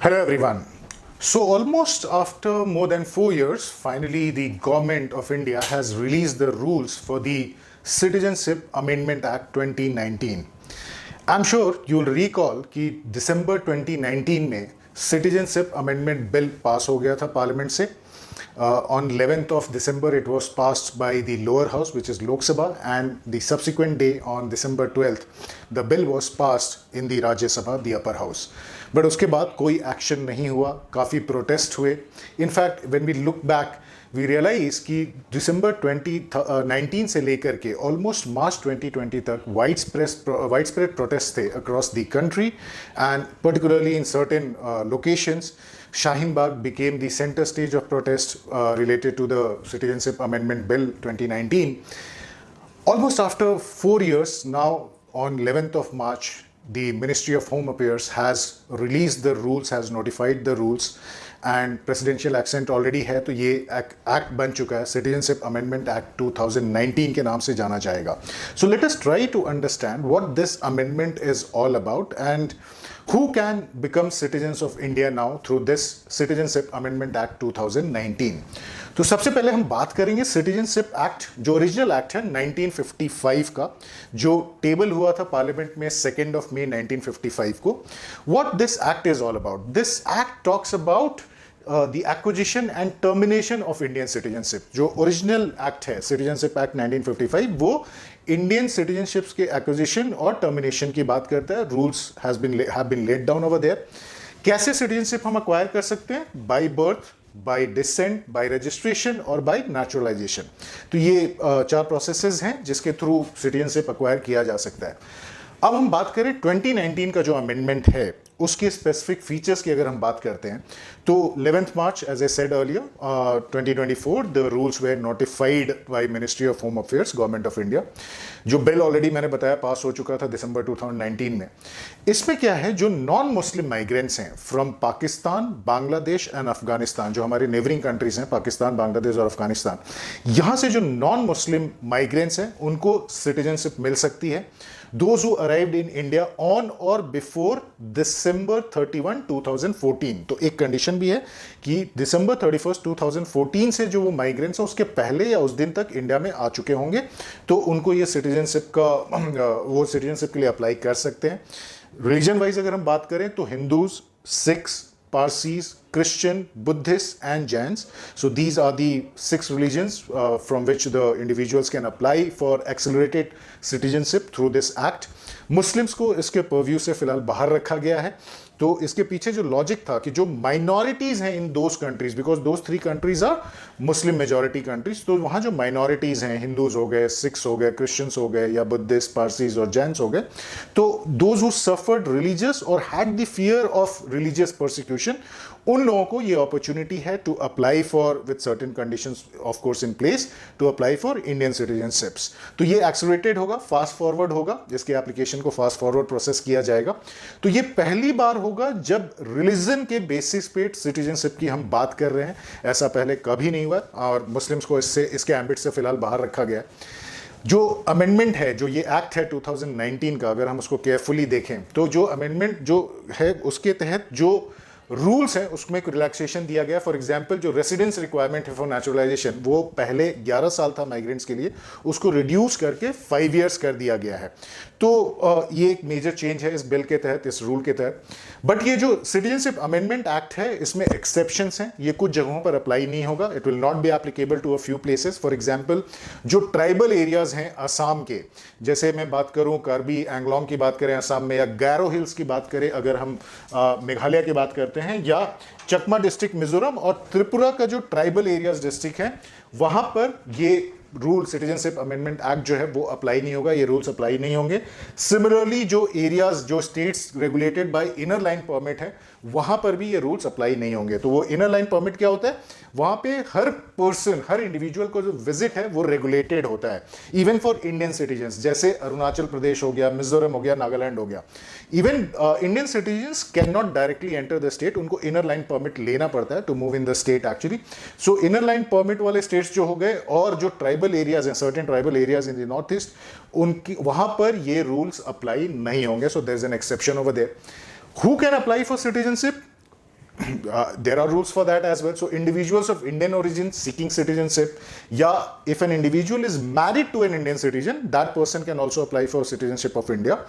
Hello everyone. So almost after more than 4 years, finally the government of India has released the rules for the Citizenship Amendment Act 2019. I'm sure you'll recall कि December 2019 में Citizenship Amendment Bill pass हो गया था Parliament से. On 11th of December, it was passed by the lower house, which is Lok Sabha, and the subsequent day, on December 12th, the bill was passed in the Rajya Sabha, the upper house. But उसके बाद कोई action नहीं हुआ, काफ़ी protest हुए. In fact when we look back we realize कि दिसंबर 2019 से लेकर के ऑलमोस्ट मार्च 2020 तक वाइडस्प्रेड प्रोटेस्ट थे across the country and particularly in certain locations. Shaheen Bagh became the center stage of protest related to the Citizenship Amendment Bill 2019. Almost after 4 years, now on 11th of March, the Ministry of Home Affairs has released the rules, has notified the rules, and presidential accent already है. तो ये act बन चुका है, Citizenship Amendment Act 2019 के नाम से जाना जाएगा. So let us try to understand what this amendment is all about and who can become citizens of India now through this Citizenship Amendment Act 2019. तो सबसे पहले हम बात करेंगे सिटीजनशिप एक्ट, जो ओरिजिनल एक्ट है 1955 का, जो टेबल हुआ था पार्लियामेंट में 2 मई 1955 को. What this act is all about? This act talks about the acquisition and termination of Indian citizenship. जो ओरिजिनल एक्ट है सिटीजनशिप एक्ट 1955, वो इंडियन सिटीजनशिप्स के एक्विजिशन और टर्मिनेशन की बात करता है. Rules have been laid down over there. कैसे सिटीजनशिप हम अक्वायर कर सकते हैं? By birth, by descent, by registration और बाय नेचुरलाइजेशन. तो ये 4 प्रोसेसेस हैं जिसके थ्रू सिटीजनशिप अक्वायर किया जा सकता है. अब हम बात करें 2019 का जो अमेंडमेंट है उसके स्पेसिफिक फीचर्स की अगर हम बात करते हैं तो 11th March, as I said earlier, 2024 the rules were notified by ministry of home affairs, government of India. जो बिल ऑलरेडी मैंने बताया पास हो चुका था दिसंबर 2019 में. इसमें क्या है, जो नॉन मुस्लिम माइग्रेंट्स हैं फ्रॉम पाकिस्तान, बांग्लादेश एंड अफगानिस्तान, जो हमारे नेबरिंग कंट्रीज हैं पाकिस्तान, बांग्लादेश और अफगानिस्तान, यहाँ से जो नॉन मुस्लिम माइग्रेंट्स हैं उनको सिटीजनशिप मिल सकती है. Those who arrived in India on or before December 31, 2014. तो एक कंडीशन भी है कि December 31, 2014 से जो वो माइग्रेंट्स हैं उसके पहले या उस दिन तक इंडिया में आ चुके होंगे, तो उनको ये सिटीजनशिप का वो सिटीजनशिप के लिए अप्लाई कर सकते हैं. रिलीजन वाइज अगर हम बात करें तो Hindus, Sikhs, Parsis, Christian, Buddhists and Jains. So these are the 6 religions from which the individuals can apply for accelerated citizenship through this act. Muslims को इसके पर्व्यू से फिलहाल बाहर रखा गया है. तो इसके पीछे जो लॉजिक था कि जो माइनॉरिटीज हैं in those countries, because those 3 countries are Muslim majority countries, तो वहां जो माइनॉरिटीज हैं, हिंदूज हो गए, सिख्स हो गए, क्रिश्चियंस हो गए, या बुद्धिस्ट, पारसीज और जैन्स हो गए, तो दोज हु सफर्ड रिलीजियस और had the fear of religious persecution, उन लोगों को ये अपॉर्चुनिटी है to apply for, with certain conditions of course in place, to apply for Indian citizenships. तो ये एक्सेलरेटेड होगा, फास्ट फॉरवर्ड होगा, जिसके एप्लीकेशन को फास्ट फॉरवर्ड प्रोसेस किया जाएगा. तो ये पहली बार होगा जब रिलीजन के बेसिस पे सिटीजनशिप की हम बात कर रहे हैं. ऐसा पहले कभी नहीं हुआ और मुस्लिम्स को इसके एम्बिट से फिलहाल बाहर रखा गया. जो अमेंडमेंट है, जो ये एक्ट है 2019 का, अगर हम उसको केयरफुली देखें तो जो अमेंडमेंट जो है उसके तहत जो रूल्स है उसमें एक रिलैक्सेशन दिया गया. फॉर एग्जांपल, जो रेसिडेंस रिक्वायरमेंट है फॉर नेचुरलाइजेशन, वो पहले 11 साल था माइग्रेंट्स के लिए, उसको रिड्यूस करके 5 इयर्स कर दिया गया है. तो ये एक मेजर चेंज है इस बिल के तहत, इस रूल के तहत. बट ये जो सिटीजनशिप अमेंडमेंट एक्ट है इसमें एक्सेप्शंस हैं. ये कुछ जगहों पर अप्लाई नहीं होगा. It will not be applicable to a few places. For example, जो ट्राइबल एरियाज हैं असम के, जैसे मैं बात करूं कार्बी एंगलोंग की बात करें असम में, या गैरो हिल्स की बात करें अगर हम मेघालय की बात करते हैं, या चकमा डिस्ट्रिक्ट मिजोरम और त्रिपुरा का जो ट्राइबल एरियाज डिस्ट्रिक्ट है, वहां पर ये रूल सिटीजनशिप अमेंडमेंट एक्ट जो है वो अप्लाई नहीं होगा. ये रूल्स अप्लाई नहीं होंगे. सिमिलरली, जो एरियाज, जो states regulated by inner line permit है, वहां पर भी ये रूल्स अप्लाई नहीं होंगे. तो वो इनर लाइन परमिट क्या होता है? वहां पे हर पर्सन, हर इंडिविजुअल को जो विजिट है वो रेगुलेटेड होता है, इवन फॉर इंडियन सिटीजन्स. जैसे अरुणाचल प्रदेश हो गया, मिजोरम हो गया, नागालैंड हो गया. Even Indian citizens can not directly enter the state. उनको इनर लाइन परमिट लेना पड़ता है to move in the state actually. So inner line permit वाले स्टेट्स जो हो गए, और जो ट्राइबल एरियाज हैं, certain tribal areas in the north east, उनकी वहां पर ये रूल्स अप्लाई नहीं होंगे. So there is an exception over there. Who can apply for citizenship? there are rules for that as well. So individuals of Indian origin seeking citizenship, yeah, if an individual is married to an Indian citizen, that person can also apply for citizenship of India.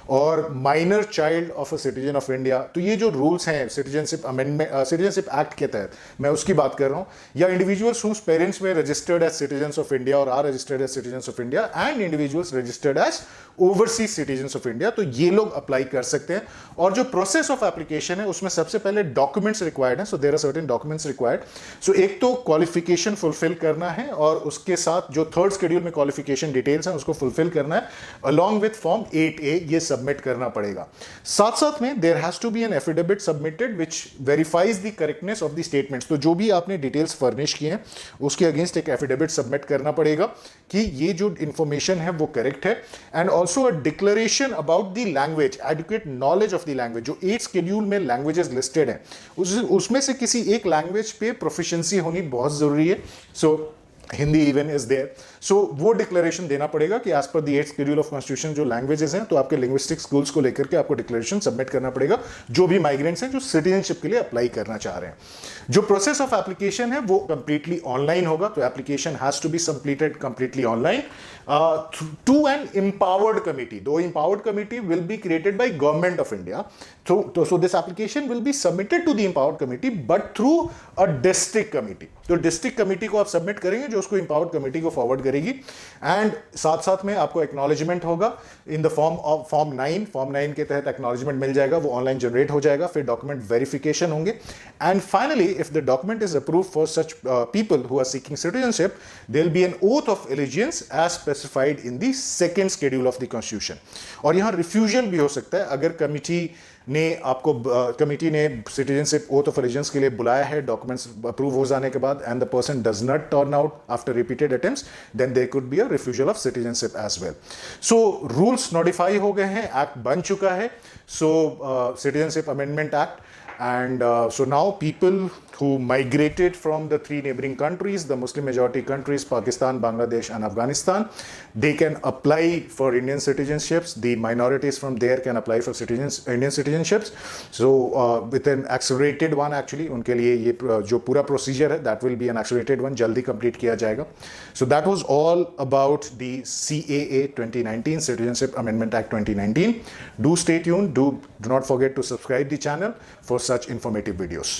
और minor child of a citizen of India, तो ये जो rules हैं citizenship amendment, citizenship act के तहत मैं उसकी बात कर रहा हूँ, या individuals whose parents were registered as citizens of India or are registered as citizens of India and individuals registered as overseas citizens of India, तो ये लोग अप्लाई कर सकते हैं. और जो प्रोसेस ऑफ एप्लीकेशन है उसमें सबसे पहले डॉक्यूमेंट्स रिक्वायर्ड है. So there are certain documents required. So एक तो क्वालिफिकेशन फुलफिल करना है और उसके साथ जो थर्ड शेड्यूल में क्वालिफिकेशन डिटेल्स हैं उसको फुलफिल करना है अलॉन्ग विथ फॉर्म 8A. ये सबमिट करना पड़ेगा. साथ साथ में there has to be an affidavit submitted which verifies the correctness of the statements. तो जो भी आपने डिटेल्स फर्निश किए हैं उसके अगेंस्ट एक एफिडेविट सबमिट करना पड़ेगा कि ये जो इंफॉर्मेशन है वो करेक्ट है. And also a declaration about the language, educate knowledge of the language. जो 8 शेड्यूल में लैंग्वेजेस लिस्टेड हैं उसमें से किसी एक लैंग्वेज पे प्रोफिशिएंसी होनी बहुत जरूरी है. So Hindi even is there. So वो डिक्लेरेशन देना पड़ेगा कि as per the 8th schedule of constitution जो लैंग्वेजेस हैं तो आपके लिंग्विस्टिक स्कूल्स को लेकर के आपको डिक्लेरेशन सबमिट करना पड़ेगा जो भी माइग्रेंट्स हैं जो सिटीजनशिप के लिए अप्लाई करना चाह रहे हैं. जो प्रोसेस ऑफ एप्लीकेशन है वो कंप्लीटली ऑनलाइन होगा. तो application has to be completed completely online to an empowered committee. Though empowered committee will be created by government of India. So this application will be submitted to the empowered committee but through a district committee. तो district committee को आप submit करेंगे जो उसको empowered committee को forward करेगी. And साथ साथ में आपको एक्नॉलेजमेंट होगा in the form of form 9. Form 9 के तहत एक्नॉलेजमेंट मिल जाएगा, वो ऑनलाइन जनरेट हो जाएगा. फिर डॉक्यूमेंट वेरिफिकेशन होंगे. And finally if the document is approved for such people who are seeking citizenship, there will be an oath of allegiance as specified in the second schedule of the constitution. और यहां refusal भी हो सकता है अगर committee ने citizenship oath of allegiance के लिए बुलाया है डॉक्यूमेंट्स अप्रूव हो जाने के बाद and the person does not turn out after repeated attempts, then there could be a refusal of citizenship as well. So rules notify हो गए हैं, एक्ट बन चुका है. So citizenship amendment act. And so now people who migrated from the 3 neighboring countries, the Muslim majority countries, Pakistan, Bangladesh and Afghanistan, they can apply for Indian citizenships. The minorities from there can apply for Indian citizenships. So with an accelerated one actually, उनके लिए ये जो पूरा procedure है that will be an accelerated one, जल्दी complete किया जाएगा. So that was all about the CAA 2019, Citizenship Amendment Act 2019. Do stay tuned. Do not forget to subscribe the channel for such informative videos.